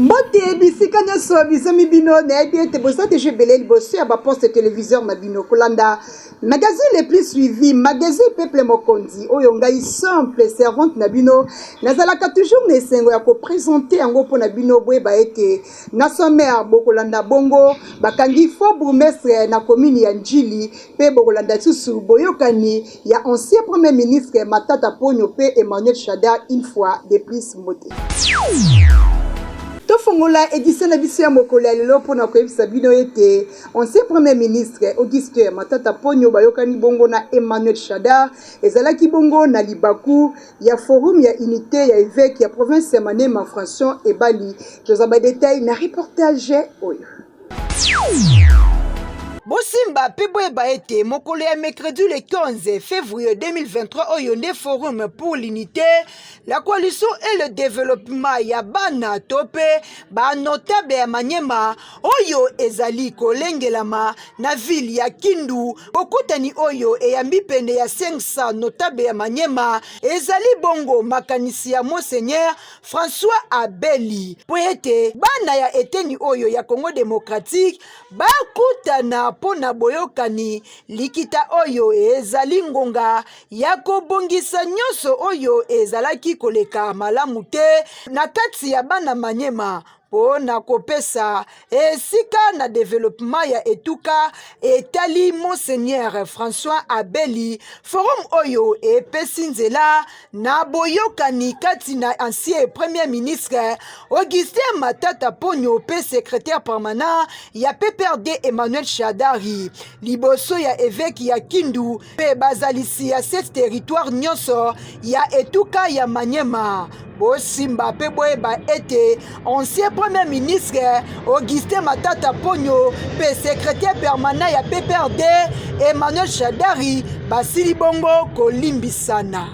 Mbote bisika nyoso biso mibino na ete bosa de jebele boso ya ba poste téléviseur na bino kolanda magazine les plus suivis magazine peuple mokondi oyo ngai simple servante na bino nazalaka toujours na esengo ya ko présenter yango po na bino boye ba ete na sommaire bokolanda bongo bakangi fo bourgmestre na commune ya Njili pe bokolanda susu boyokani ya ancien premier ministre Matata Ponyo pe Emmanuel Shadar une fois de plus moté. Tofongola édition na biso ya mokolo ya lelo pona koyebisa bino ete ancien premier ministre Auguste Matata Ponyo bayokani bongo na Emmanuel Shadar ezalaki bongo na libaku ya forum ya unité ya évêque ya province ya Manema François Ebali. Josaba détail na reportage oyo. Bosimba Peboe Baete, mokolo ya mercredi le 15 février 2023 Oyonde Forum pour l'unité, la coalition et le développement ya bana tope, ba notable ya Maniema, Oyo ezali kolengelama na ville ya Kindu, bokutani Oyo e ya mbipende ya 500 notable ya Maniema, ezali bongo makanisi ya Monseigneur François Abeli. Poete, bana ya eteni Oyo ya Congo démocratique, bakutana pona boyokani likita oyo ezali ngonga ya kobongisa nyoso oyo ezalaki koleka malamu te na kati ya bana Maniema pona kopesa esika na développement ya etuka etali Monseigneur François Abeli. Forum oyo epesi nzela na boyokani kati na ancien premier ministre Auguste Matata Ponyo pe secrétaire permanent ya PPRD Emmanuel Shadari liboso ya évêque ya Kindu pe bazalisi ya 7 territoire nyonso ya etuka ya Maniema. Bosimba pe boyeba ete ancien premier ministre Auguste Matata Ponyo pe secrétaire permanent ya PPRD Emmanuel Shadari basili bongo kolimbisana.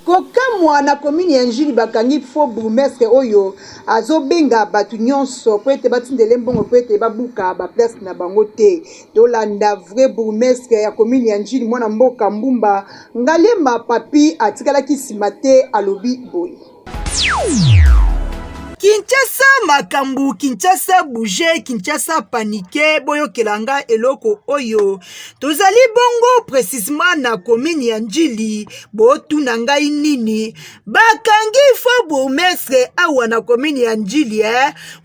Kokamwa na commune ya Njili bakangi fo bourgmestre oyo azobenga batu nyonso po ete batindele mbongo po ete babuka ba place na bango te. Tolanda vrai bourgmestre ya commune ya Njili mwana mboka Mbumba Ngalema Papi atikalaki nsima te alobi boye. Kinshasa makambu, Kinshasa bouge, Kinshasa panike, boyo kelanga eloko oyo. Tozali bongo précisément na commune ya Njili, botu na ngai nini. Bakangi fo bourgmestre awa na commune ya Njili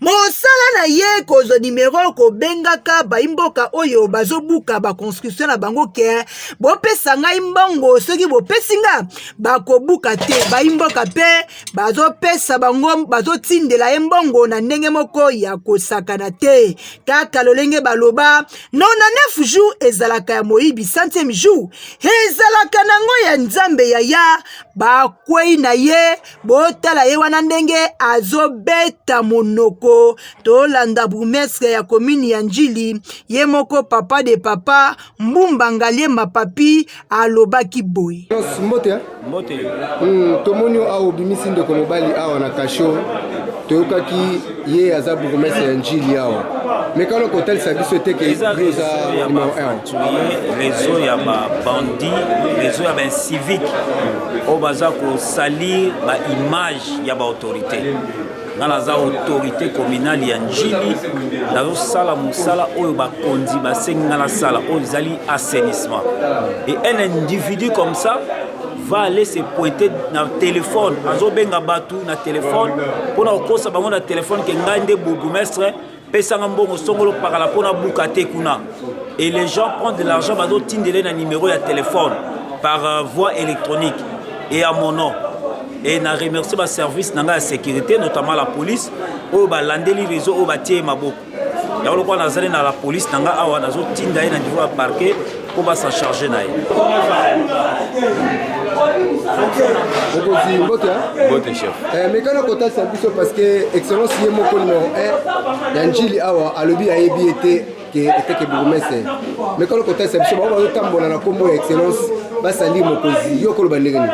mosala na ye kozo numero ko bengaka baimboka oyo bazobuka ba construction na bango ke bopesa ngai mbongo soki bopesinga bakobuka te baimboka pe bazopesa bango bazotinda de la embongo na ndenge moko ya kosakana te kaka lolenge baloba 99 jours ezalaka ya moyibi 100e jour ezalaka nango ya nzambe ya bakwei na ye botala ye wana ndenge azobeta monoko. Tolanda bourgmestre ya commune ya Njili ye moko papa de papa Mbumba Ngalema Papi alobaki boy mbote tomonio awo bimisi ndeko mobali awa na kasho toyokaki ye aza bourgmestre ya Njili awa mekano kotalisa biso te ke eza numéro 1 réseau ya babandi réseau ya bacivique oyo baza kosalir baimage ya baautorité nga naza autorité communale ya Njili nazosala mosala oyo bakonzi basengi nga nasala oyo ezali assainissement et un individu comme ça va aller se pointer na téléphone azobenga batu na téléphone pona okosa bango na téléphone ke ngai nde bourgmestre pesanga mbongo songolo pakala pona buka te kuna et les gens prennent de l'argent bazotindele na numéro ya téléphone par voie électronique et à mon nom et na remercier ba service nanga ya sécurité notamment la police oyo balandeli réseau oyo batie maboko ya lokwa nazali na la police nanga awa nazotinda ye na niveau ya parquet pour ba s'en charger na ye. Bote chef. Mekano kota sabiso parce que excellence ye moko numéro 1 ya Njili awa alobi ayebi ete ke bourgmestre. Mekano kota sabiso ba bazotambola na kombo ya excellence basali mokozi yokolo bandenge ni.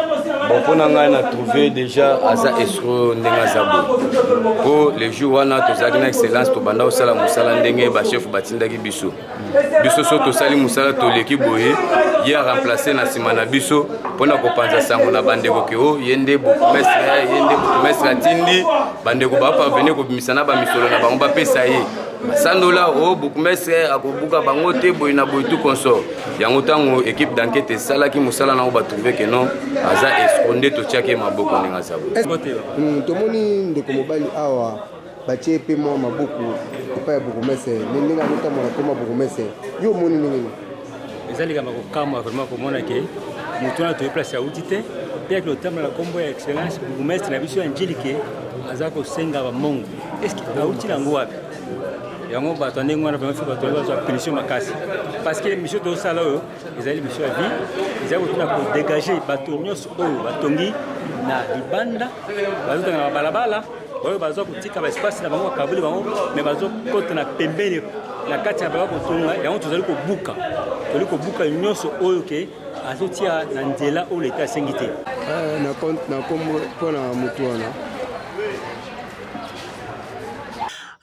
Bon, pour nous, on a trouvé déjà Aza Esro Ndengazabo. Pour les jours où on a tous une excellence, tout banda osala musala ndenge ba chef batinda ki biso. Biso so to sali musala to l'équipe boye, y a remplacé na simana biso pour na kopanza sango na bande ko ke o yende mestre atindi bande ko ba parvenir ko bimisana ba misolo na bango ba pesa ye. Sandola o bourgmestre akobuka bango te boy na boy tout consort. Yango tango équipe d'enquête sala ki musala na ba trouver que non Aza esconde to tiake maboko ninga sabo. Tomoni ndeko mobali awa batie pe mo maboko pa ya bourgmestre ndenge ngota mona koma bourgmestre yo moni ndenge ezali kama ko kama vraiment ko mona ke mutuna to place ya utite pe avec le terme la combo ya excellence bourgmestre na biso angelique aza ko senga ba mongo est-ce que auti na ngwa yango bato ndenge wana vraiment faut bato bazwa punition makasi parce que mission to sala oyo ezali mission ya vie ezali kotuna ko dégager bato nyonso oyo batongi na libanda bazo na balabala oyo bazo kotika ba espace na bango kabuli bango mais bazo kota na pembeni na kati ya bango kotonga yango tozali ko buka nyonso oyo ke azotia na nzela oyo leta asengi te na kombo mpona motu wana.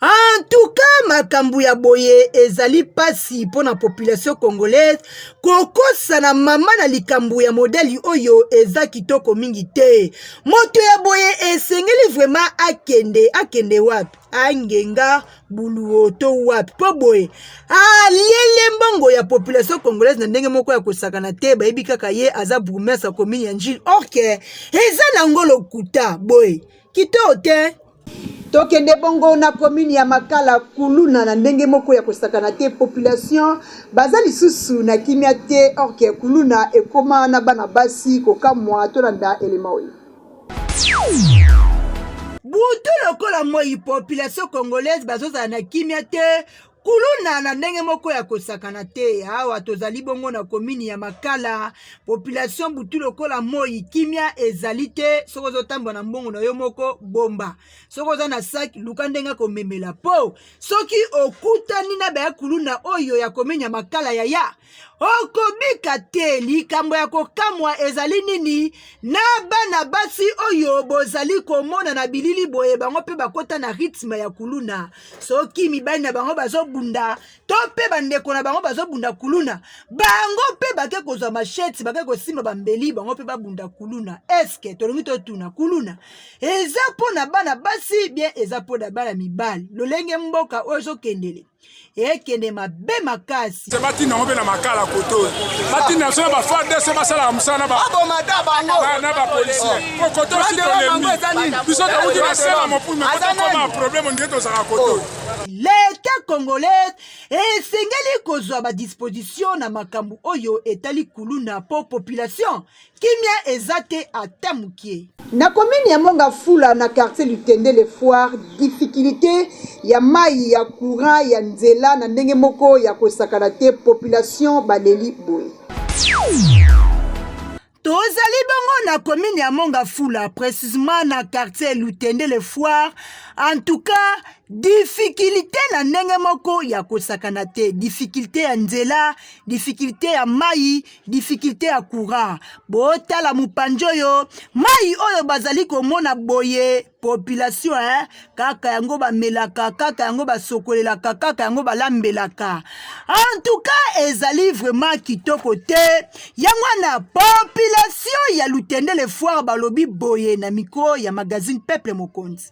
En tout cas, makambu ya boye ezali pasi pour la population congolaise kokosa na mama na likambu ya modeli oyo eza kitoko mingi te. Moto ya boye esengeli vraiment akende wapi? Angenga buluo to wapi? Po boye lele mbongo ya population congolaise na ndenge moko ya kosakana te bayebi kaka ye aza bourgmestre commune ya Njili. Ok, eza na ngolo kuta boye kito te. Tokende bongo na commune ya Makala kuluna na ndenge moko ya kosakana te population bazali susu na kimia te orke kuluna ekoma na bana basi kokamwa tolanda elema oyo. Butu lokola moi population congolaise bazoza na kimia te kuluna na ndenge moko ya kosakana te. Awa tozali bongo na commune ya Makala population butu lokola moi kimia ezali te soko zotambwa na mbongo na yo moko bomba soko za na sac luka ndenga ko memela po soki okutani na ba kuluna oyo ya commune ya Makala ya okobika te likambo ya kokamwa ezali nini na bana basi oyo bozali komona na bilili boye bango pe bakota na rythme ya kuluna soki mibali na bango bazobunda to pe bandeko na bango bazobunda kuluna bango pe bake kozwa machete bake kosimba bambeli bango pe babunda kuluna. Eske tolongi totuna kuluna eza po na bana basi bien eza po na bana mibali lolenge mboka oyo ezokendele ekende mabe makasi se batina ngobe na Makala koto batina so ba fade se basala musana ba na ba policier ko koto si to lembi biso ta uji na sema mo pour me koto koma problème ngeto za koto. L'État congolais esengeli kozwa ba disposition na makambu oyo etali kuluna po population kimia ezate atamukie. Na commune ya Mongafula na quartier Lutende le Foire difficulté ya mai ya courant ya nzela na ndenge moko ya kosakana te population baleli boye. Tozali bongo na commune ya Mongafula précisément na quartier Lutende le Foire. En tout cas difficulté na ndenge moko ya kosakana te, difficulté ya nzela, difficulté ya mai, difficulté ya courant. Botala mupanjo yo mai oyo bazali komona boye population kaka yango bamelaka kaka yango basokolelaka kaka yango balambelaka. En tout cas ezali vraiment kitoko te yango na population ya Lutende le Foire balobi boye na micro ya magazine Peuple Mokonzi.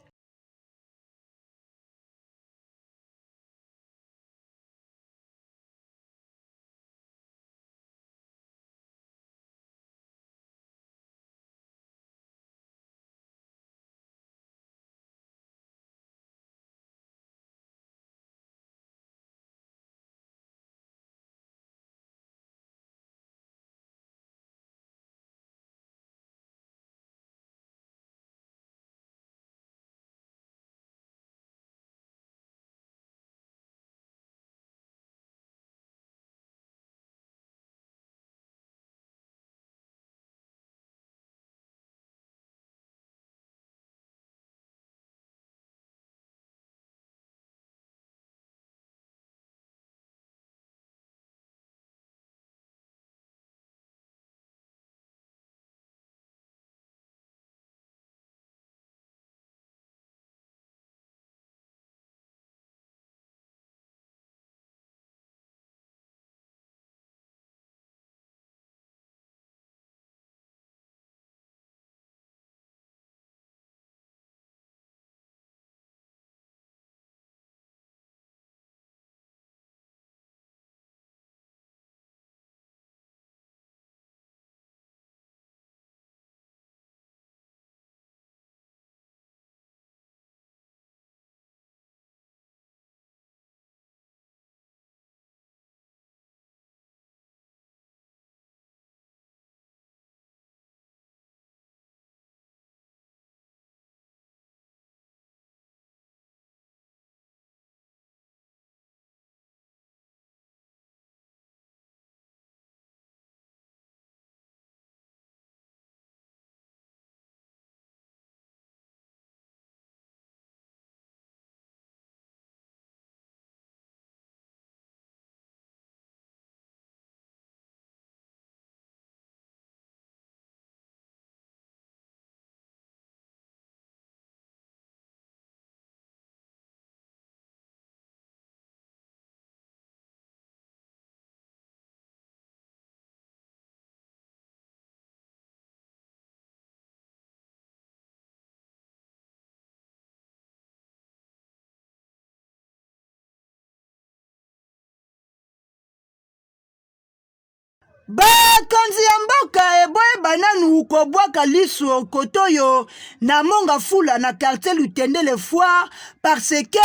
bakonzi ya mboka eboye bananu kobwaka liso kotoyo na monga fula na quartier Lutendele Foire parce que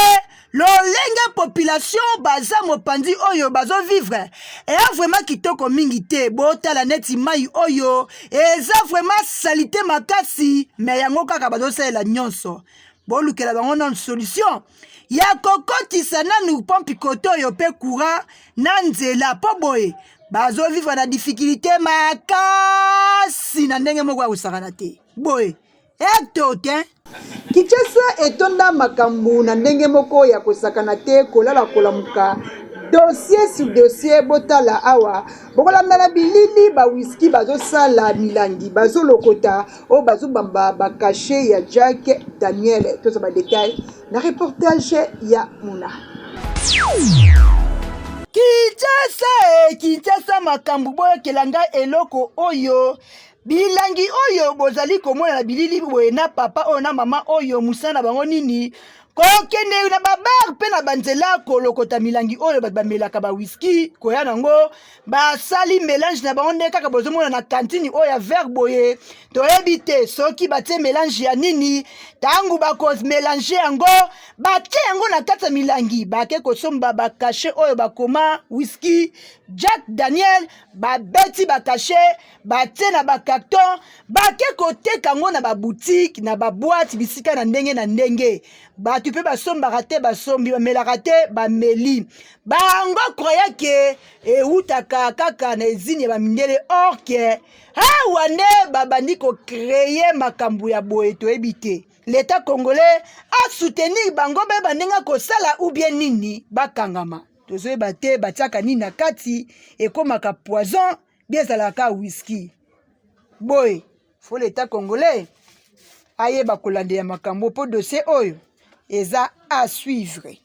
lolenge population baza mopandi oyo bazo vivre eya vraiment kitoko mingi te botala neti mai oyo eza vraiment salite makasi me yango kaka bazosalela nyonso bolukela bango na solution ya kokotisa nanu pompi kotoyo pe courant na nzela po boye bazo vivre na difficulté makasi na ndenge moko ya kosakana te boye etote Kinshasa etonda makambu na ndenge moko ya kosakana te kolala kolamuka dossier sur dossier botala awa bokolanda na bilili ba whisky bazosala milangi bazolokota o bazobamba bakashe ya Jack Daniel toza ba détail na reportage ya Muna. Kinshasa makambu boyo kelanga eloko oyo bilangi oyo bozali komona na bilili boye na papa oyo na mama oyo musana bango nini kokende na babar pe na banzela kolokota milangi oyo bamelaka ba whisky koya nango basali mélange na bango nde kaka bozomona na kantini oyo ya verre boye toyebi te soki batie mélange ya nini tangu bakomélange yango batie yango na kati ya milangi bake kosomba bakashe oyo bakoma whisky Jack Daniel babeti bakashe batie na bakarton bake koteka yango na baboutique na baboîte bisika na ndenge batu pe basombaka te basombi bamelaka te bameli bango kroya ke eutaka kaka na ezini ya bamindele or ke awa nde babandi kocreye makambo ya boye toyebi te l'état congolais a soutenir bango be bandenga kosala ou bien nini bakangama tozoyeba te batiaka nini na kati ekomaka poison bien ezalaka whisky boye fo l'état congolais ayeba kolandela makambo po dossier oyo eza à suivre.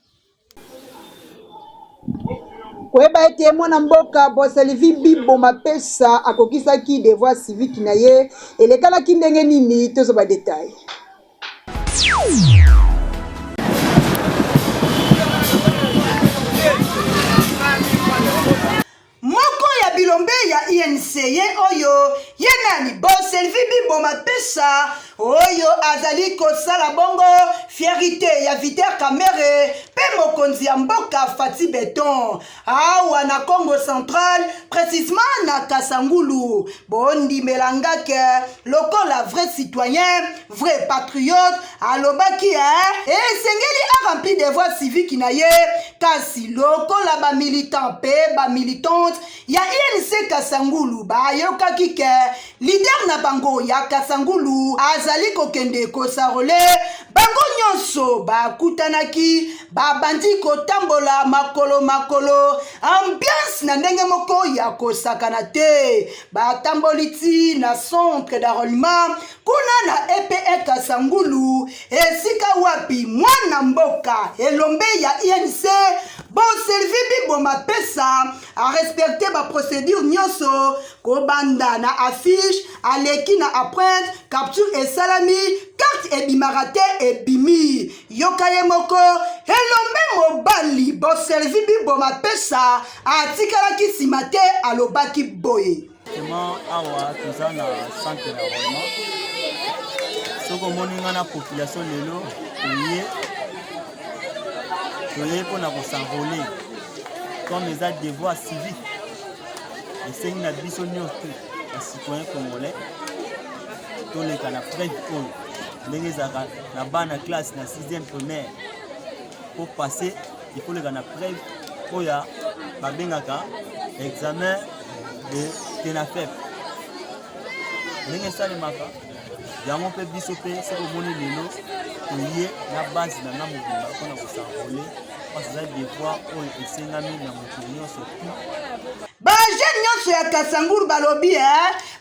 Koyeba ete mwana mboka Boselivi Bibo Mapesa akokisaki devoir civique na ye elekalaki ndenge nini tozoba détail. Moko ya bilombe ya INC ye oyo ye nani Boselivi Bibo Mapesa oyo azali kosala bongo fierité ya Viteur Kamere pe mokonzi ya mboka Fati Beton awa na Congo Central précisément na Kasangulu bondi melangake lokola vrai citoyen vrai patriote alobaki esengeli a rempli devoir civique na ye kasi lokola ba militant pe ba militante ya INC Kasangulu bayokaki ke leader na bango ya Kasangulu azali kokende kosarole bango nyonso bakutanaki babandi kotambola makolo ambiance na ndenge moko ya kosakana te batamboliti na centre d'enrôlement kuna na EPE Kasangulu esika wapi mwana mboka elombe ya INC Boselivi Bibo Mapesa a respecté ba procédure nyonso kobanda na affiche aleki na apprendre capture et salami carte et bimarate et bimi yokaye moko elombe mobali Boselivi Bibo Mapesa atikalaki simate alobaki boye Vraiment awa toza na centre d'enrôlement soko moninga na population lelo toye mpona kosanrole comme eza devoir civique esengi na biso nyonso ya citoyen congolais toleka na preuve oyo ndenge ezalaka na bana classe na 6e primaire po passe ikoleka na preuve oyo babengaka examen de TENAFEP ndenge esalemaka yango mpe biso mpe soki omoni lelo toye na base na nga mobimba mpona kosanrole parce eza devoir oyo esengami na mokili nyonso bajeune nyonso ya Kasangulu balobi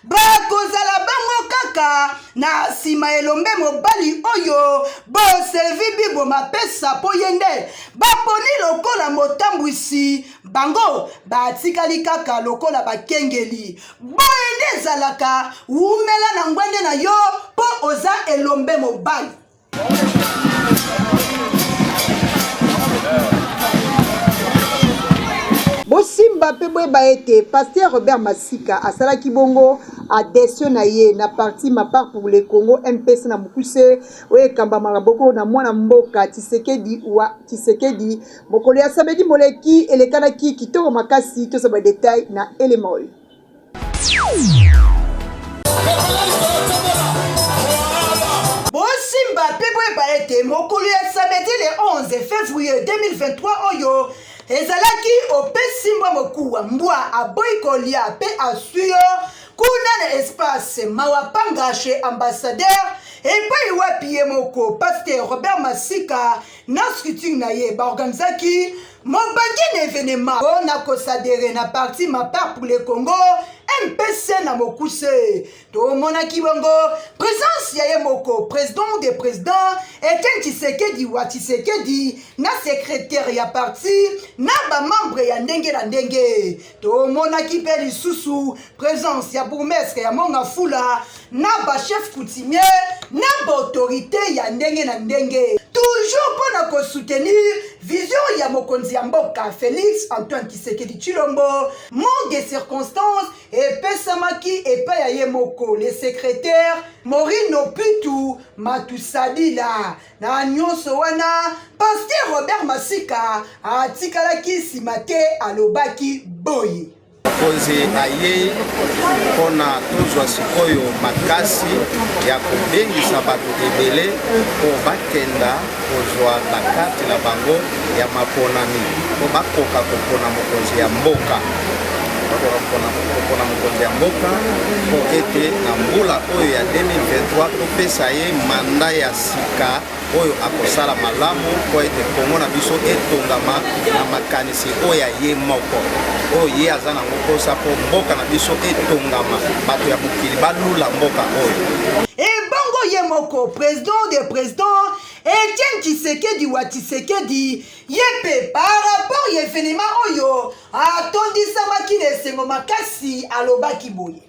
bakozala bango kaka na nsima elombe mobali oyo Boselivi Bibo Mapesa po ye nde baponi lokola motambwisi bango batikali kaka lokola bakengeli boye nde ezalaka umela na ngwende na yo po oza elombe mobali Bosimba bosimba pe boyeba ete Pasteur Robert Masika asalaki bongo adhésion na ye na parti ma part pour le Congo MPC na mukuse oye kamba maraboko na mwana mboka Tshisekedi wa Tshisekedi mokolo ya samedi moleki elekanaki kitoko makasi to saba détail na élément. Bosimba pe boyeba ete mokolo ya samedi le 11 février 2023 oyo ezalaki opesimba mokuwa mbwa aboyikolia pe asuyo kuna na espace mawapanga chez ambassadeur epai wapi ye moko Pasteur Robert Masika na scripting na ye baorganizaki mobangi na événement na kosadere na parti ma part pour le Congo MPC na mokuse to monaki bongo présence ya ye moko président des présidents Etienne Tshisekedi wa Tshisekedi na secrétaire ya parti na ba membre ya ndenge na ndenge to monaki pe lisusu présence ya bourgmestre ya Mongafula na ba chef coutumier na ba autorité ya ndenge na ndenge toujours pour na soutenir vision ya mokonzi ya mboka Félix Antoine Tshisekedi Tshilombo manque de circonstances et pesamaki epai ya ye moko le secrétaire Morino Pitu Matusadila na nyonso wana Pasteur Robert Masika atikalaki nsima te alobaki boye konzi aye mpona tozwa sikoyo makasi ya kobengisa bato ebele po bakenda kozwa bakati na bango ya maponami po bakoka kopona mokonzi ya mboka kopona mokonzi ya mboka po ete na mbula oyo ya 2023 topesa ye manda ya sika oyo akosala malamu po ete Kongo na biso etongama na makanisi oyo ye moko oyo ye aza na mokosa po mboka na biso etongama bato ya mokili balula mboka oyo ebongo ye moko président des présidents Etienne Tshisekedi wa Tshisekedi yepe par rapport ya événement oyo atondisamaki na esengo makasi alobaki boye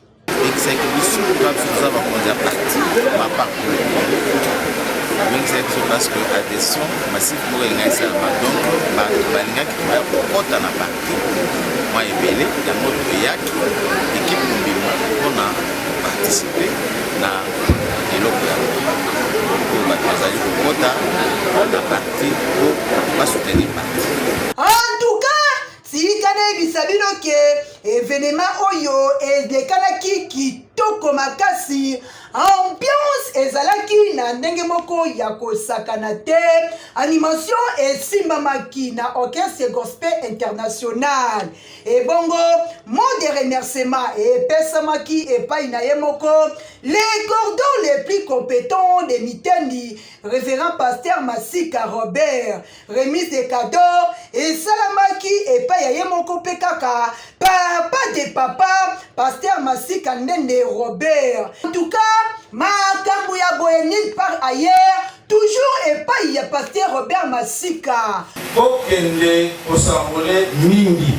parce que adhésion massive pour les gens donc balingaki koya kokota na parti moi ebele ya moto yaki équipe mbima mpona participer na eloko ya bato bazali kokota na parti po basoutenir parti. En tout cas silikana ebisa bino ke événement oyo elekanaki kitoko makasi ambiance ezalaki na ndenge moko ya kosakana te animation esimbamaki na orchestre gospel international ebongo mot de remerciement epesamaki epai na ye moko les cordons les plus compétents de mitendi révérend Pasteur Masika Robert remise de cadeaux esalamaki epai ya ye moko pe kaka papa de papa Pasteur Masika Ndende Robert. En tout cas makambo ya boye nulle part ailleurs toujours epai ya Pasteur Robert Masika kokende osambole mingi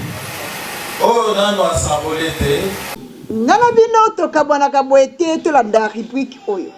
oyo nano asambole te ngana bino tokabwanaka boye te tolanda rubrique oyo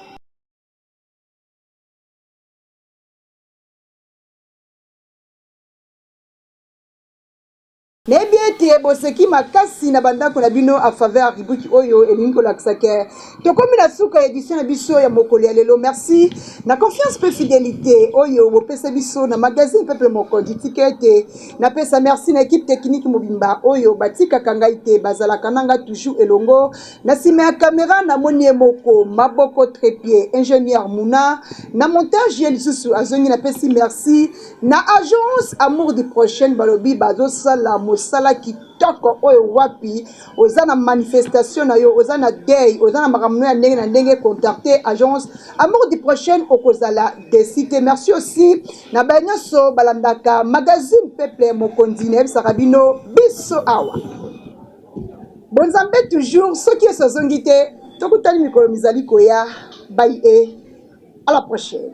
nebi ete boseki makasi na bandako na bino a faveur rubrique oyo elingi kolakisa ke tokomi na suka ya édition na biso ya mokolo ya lelo merci na confiance pe fidélité oyo bopesa biso na magazine peuple mokonzi tika ete napesa merci na équipe technique mobimba oyo batikaka ngai te bazalaka nanga toujours elongo na nsima ya caméra na moni ye moko maboko trépied ingénieur Muna na montage ye lisusu azongi napesi merci na agence amour du prochain balobi bazosala mosala kitoko oyo wapi oza na manifestation na yo oza na deuil oza na makambo ya ndenge na ndenge contacter agence amour du prochain okozala décité merci aussi na banyoso balandaka magazine peuple mokonzi na yebisaka bino biso awa bonzambe toujours soki esozongi te tokutani mikolo mizali koya bai e à la prochaine.